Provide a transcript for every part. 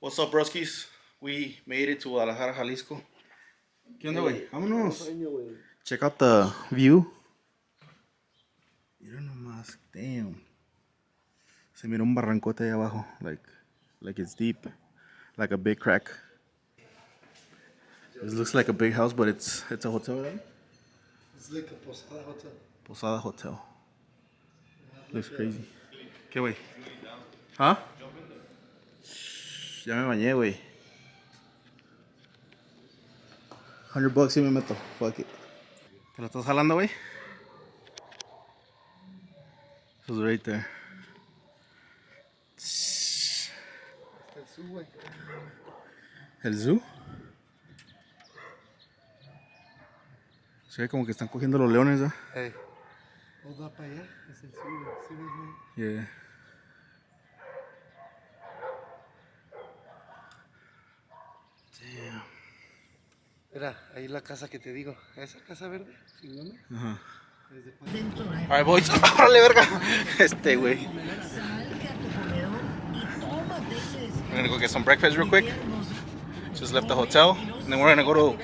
What's up, broskies? We made it to Guadalajara, Jalisco. ¿Qué onda, güey? Vámonos. Check out the view. Mira nomás. Damn. Se mira un barrancote ahí abajo. Like it's deep. Like a big crack. This looks like a big house, but it's a hotel, right? It's like a Posada hotel. Posada hotel. Looks crazy. ¿Qué, güey? ¿Ah? Ya me bañé, güey. $100 si me meto. Fuck it. ¿Te lo estás jalando, güey? It was right there. El zoo, güey. ¿El zoo? Se ve como que están cogiendo los leones, ¿eh? Hey. O da para allá. Es el zoo, güey. ¿Sí ves, güey? Yeah. Damn. Mira, ahí la casa que te digo. Esa casa verde, chingona. Ajá. Es de Pal- Alright, boys. ¡Órale, verga! Este, güey. We're gonna go get some breakfast real quick. Just left the hotel. And then we're gonna go to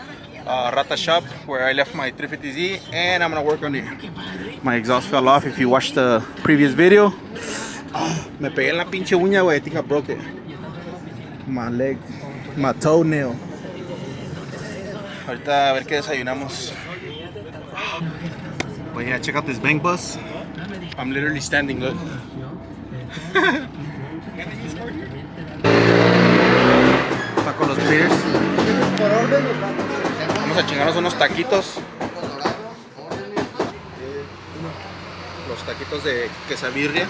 Rata shop where I left my 350Z. And I'm gonna work on it. My exhaust fell off if you watched the previous video. Me pegué en la pinche uña, güey. I think I broke it. My leg. My toenail. Ahorita a ver qué desayunamos. But yeah, check out this bank bus. I'm literally standing, look. Está con los beers. Vamos a chingarnos unos taquitos. Los taquitos de quesabirria.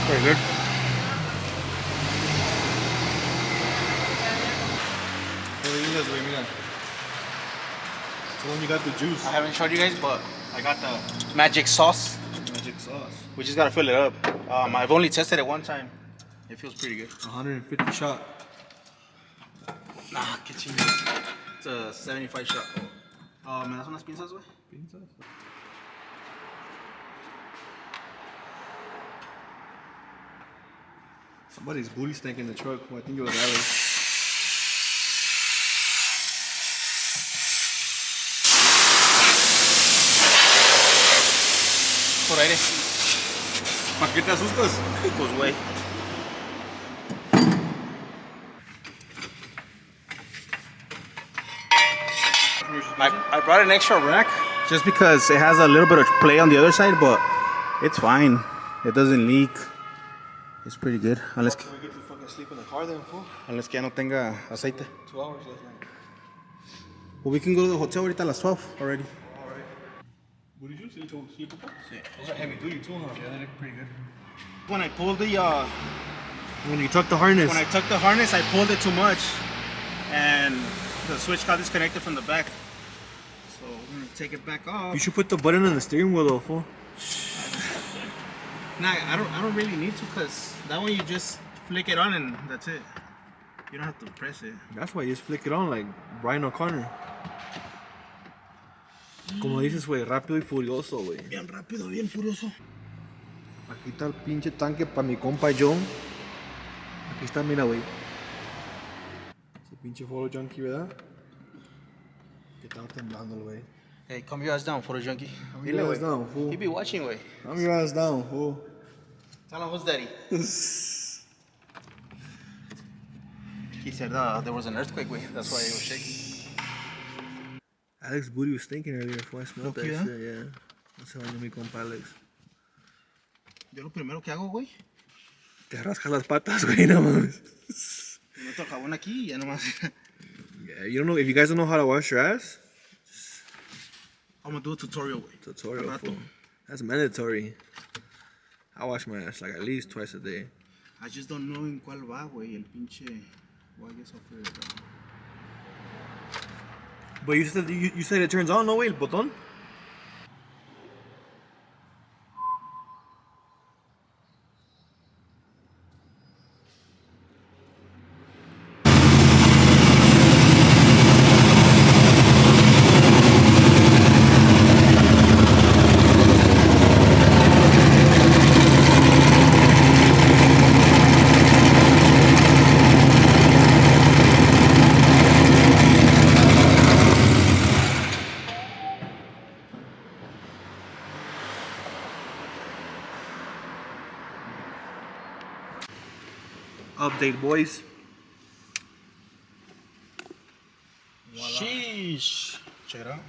Very good. So when you got the juice. I haven't showed you guys, but I got the magic sauce. Magic sauce. We just gotta fill it up. I've only tested it one time. It feels pretty good. 150 shot. Nah, qué chingados. It's a 75 shot. ¿Me das unas pinzas, güey? Pinzas. Somebody's booty stank in the truck. Well, I think it was Alex. Por aire. ¿Para qué te asustas? Pues, güey. I brought an extra rack just because it has a little bit of play on the other side, but it's fine. It doesn't leak. It's pretty good. Unless We get to fucking sleep in the car then, fool. que ya no tenga aceite. 2 hours last night. Well, we can go to the hotel ahorita a las 12 already. Alright. What did you sleep on? Those are heavy duty too, huh? Yeah, they look pretty good. When I pulled When you tuck the harness. when I took the harness, I pulled it too much, and the switch got disconnected from the back. So we're gonna take it back off. You should put the button on the steering wheel though, fool. Nah, I don't really need to, cause that one you just flick it on and that's it. You don't have to press it. That's why you just flick it on like Brian O'Connor. Como dices, güey, rápido y furioso, güey. Bien rápido, bien furioso. Aquí está el pinche tanque para mi compa John. Aquí está, mira, güey. Ese pinche photo junkie, ¿verdad? Que estaba temblando, güey. Hey, calm your ass down, photo junkie. Calm your ass down, fool. He be watching, güey. Calm your ass down, fool. Tell him who's daddy. He said there was an earthquake, güey. That's why it was shaking. Alex booty was stinking earlier, fool. I smelled that Okay, shit, yeah. No se bañó mi compa Alex. Yo lo primero que hago, güey, Te rascas las patas, güey, no mames. me meto el jabón aquí y ya nomás. Yeah, you don't know, if you guys don't know how to wash your ass, I'm gonna do a tutorial, güey. tutorial, Al rato. fool. That's mandatory. I wash my ass like at least twice a day. I just don't know en cuál va, güey, el pinche. Well, I guess I'll figure it out. But you said it turns on, no way, el botón. Update, boys. Sheesh. Check it out.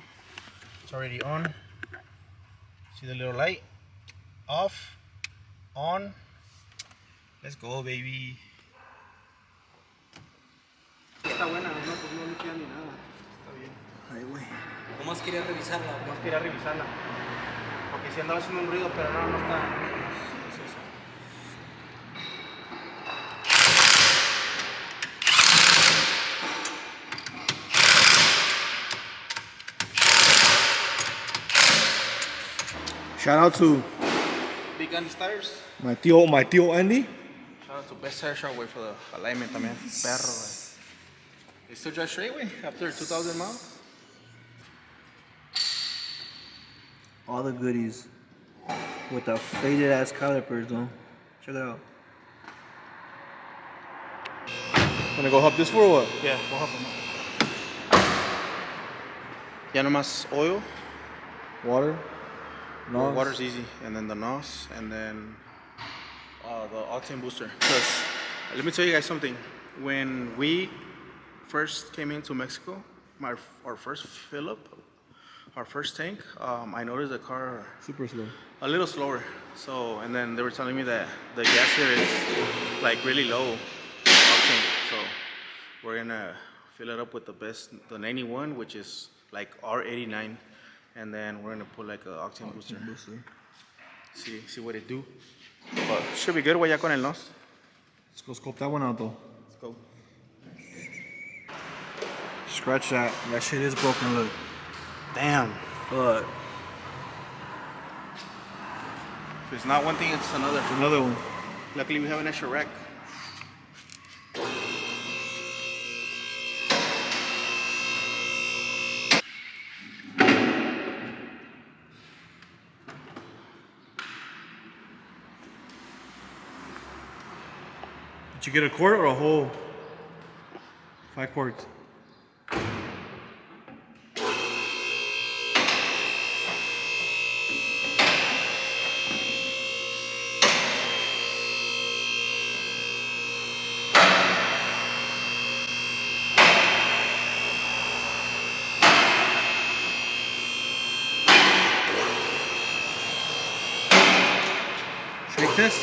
It's already on. See the little light? Off. On. Let's go, baby. Está buena, no, pues no liquida ni nada. Está bien. Ahí, güey. Nomás quería revisarla. Nomás quería revisarla. Porque si andaba haciendo un ruido, pero no está. No es eso. Shout out to Big Andy Tires. my tío Andy. Shout out to Best Tire Shop, güey, for the alignment también. Perro, güey. They still drive straight, güey, after 2,000 miles. All the goodies with the faded ass calipers, though. Check it out. Wanna go hop this for or what? Yeah, we'll hop them up. Ya nomás oil. Water. Well, water's easy, and then the NOS, and then the octane booster. Because let me tell you guys something. When we first came into Mexico, our first fill up, our first tank, I noticed the car Super slow. a little slower. So, and then they were telling me that the gas here is like really low octane. So we're gonna fill it up with the 91, which is like R89. And then we're gonna put like a octane booster. See what it do. But should be good, güey, ya con el NOS. Let's go scope that one out, though. Let's go. Scratch that. That shit is broken, look. Damn. But If it's not one thing, it's another. it's another one. Luckily, we have an extra rack. Did you get a quart or a whole 5 quarts? Shake this.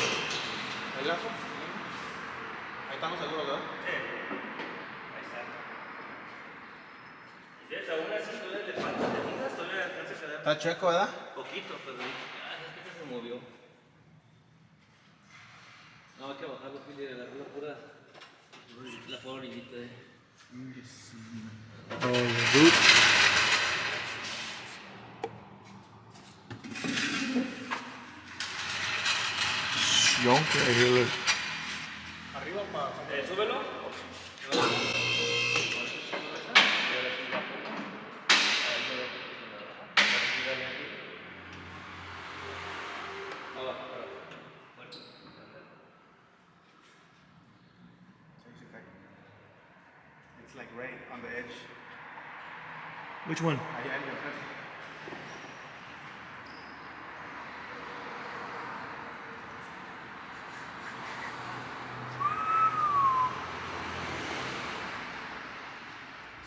¿El lazo? Ahí estamos seguros, ¿verdad? Está chueco, ¿verdad? Poquito, pero es que se movió. No, hay que bajarlo, Pili, de la pura orillita. Oh, dude. Yonk right here, look. Arriba para. Súbelo. It's like right on the edge. Which one? Ahí, enfrente.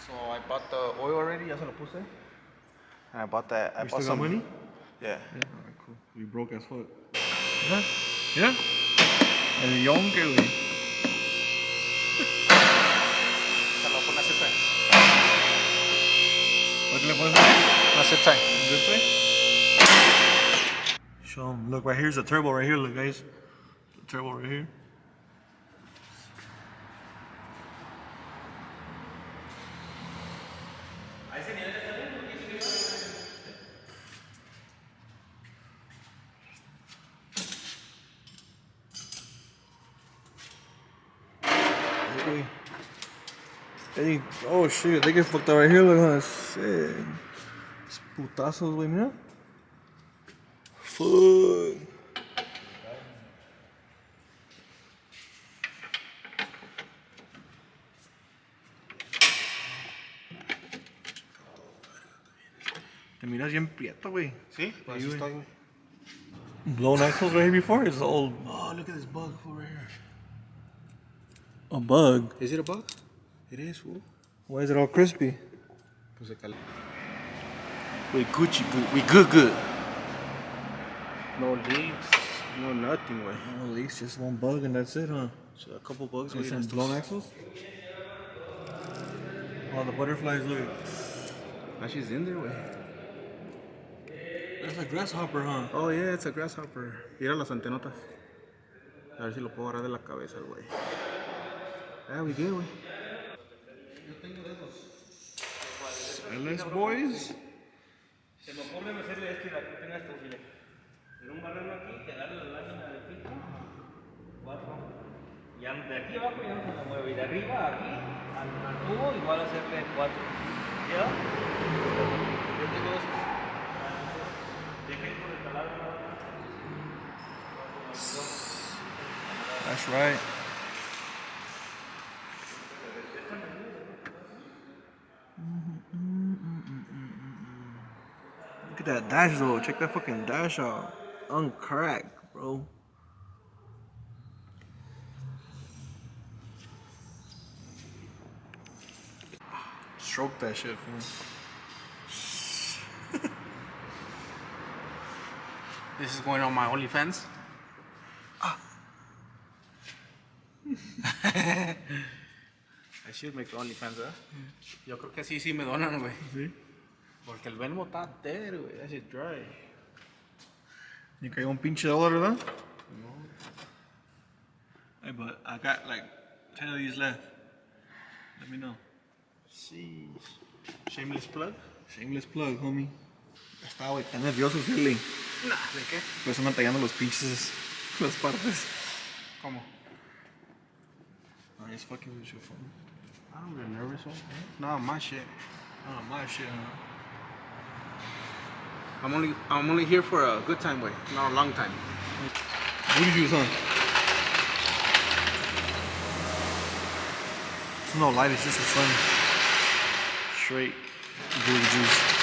So I bought the oil already, ya se lo puse. And I bought that. I You bought still got money? Yeah. Yeah, alright, cool. You broke as fuck. Yeah? Yeah? El yonke, güey. Se lo pone a zip tie. What le pones ahí? A zip tie. This way? Show 'em. Look, right here's the turbo right here, look, guys. The turbo right here. Hey, oh shit, they get fucked up right here, look, huh? Shit. Es putazos, güey, mira. Fuck. Te miras bien prieto, güey. Sí, pues así está, güey. Blown axles right here before? It's old. Oh, look at this bug over here. A bug? Is it a bug? It is, fool. Why is it all crispy? Pues se calienta. We Gucci good. We good. No leaks. No nothing, way. At least just one bug and that's it, huh? So a couple bugs. And some blown axles? Oh, the butterflies look. Ah, she's in there, way. That's a grasshopper, huh? Oh, yeah, it's a grasshopper. Mira las antenotas. A ver si lo puedo agarrar de la cabeza, güey. Yeah, we good, güey. LS boys. Se me ocurre meterle esto y la que tenga esto, file. En un barreno aquí, que darle la lámina de pico. 4. Ya de aquí abajo ya no se la mueve. Y de arriba aquí, al tubo, igual hacerle 4. ¿Ya? Yo tengo esos. Dejé por el taladro nada más. That's right. Look at that dash though. Check that fucking dash out. Uncracked, bro. Stroke that shit, fool. This is going on my OnlyFans. I should make OnlyFans, ¿eh? Yo creo que sí me donan, güey. ¿Sí? Porque el Venmo está dead, güey. That shit dry. You cayó un pinche $1, ¿verdad? No. Hey, but I got like 10 of these left. Let me know. Sí. Shameless plug. Shameless plug, homie. Estaba, güey, tan nervioso, feeling. Nah, ¿de qué? Por eso me tallando los pinches, las partes. ¿Cómo? I'm just fucking with your phone. I don't get nervous, güey. No, my shit. Oh, my shit, huh? I'm only here for a good time, way, not a long time. Booty juice, huh? It's no light, it's just the sun. Straight booty juice.